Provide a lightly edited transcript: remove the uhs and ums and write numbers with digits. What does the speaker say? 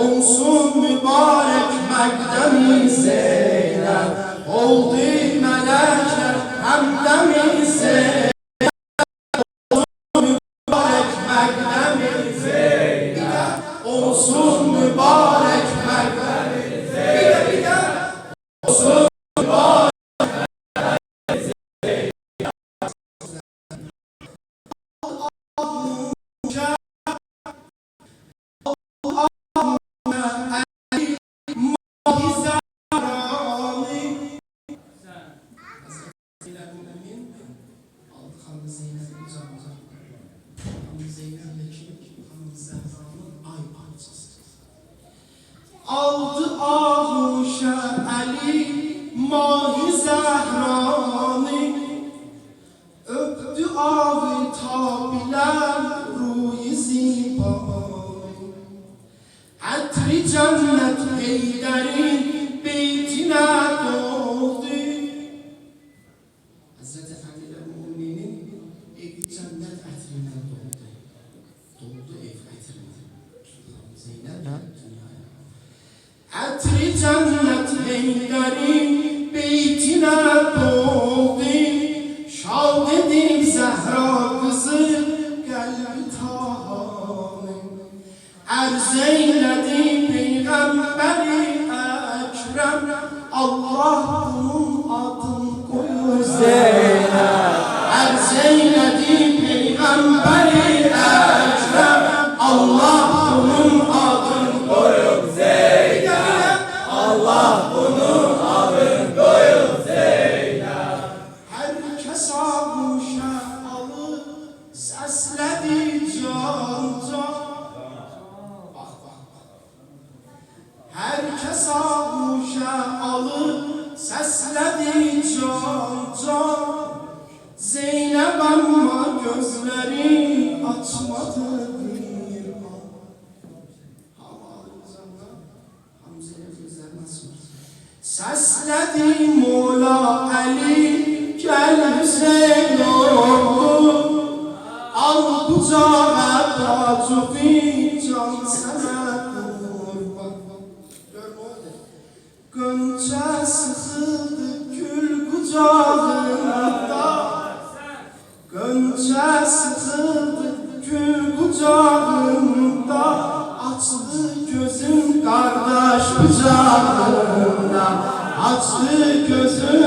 olsun mübarek məqdəmi Zeynəb. Oldu mələklər həmdəmi Zeynəb. Olsun mübarek məqdəmi Zeynəb. Olsun mübarek məqdəmi Zeynəb. Aldı ağuşa Ali Mahi Zəhrani, öpdü ağı tabiler ruhi zibani. Ətri cənnət Heydərin beytinə doldu. Həzrət Əfəndi Müminin evi cənnət ətrinə doldu. Doldu ev ətrinə. Zeynəb dünyaya. Ətri cənnət Heydərin beytinə doldu. Şad edin Zəhra qızı qəlbi tahanı. Ərz eylədi Peyğəmbəri Əkrəm, Allah bunun adını qoyur Zeynəb. Ərz eylədi Peyğəmbəri Əkrəm, Allah bunun adını qoyur Zeynəb. Allah bunun adını qoyur Zeynəb. Hər kəs ağuşa alıb səslədi can-can. Herkes ağuşa alıb səslədi can-can. Zeynəb amma gözləri açmadı bir an. Səslədi Mola Əli, gəl Hüseyn oldu. Al qucağa tacufi can sənə qurban. Gönçə sıxıldı gül qucağında. Gönçə sıxıldı gül qucağında. Açdı gözüm qardaş qucağında. Açdı gözüm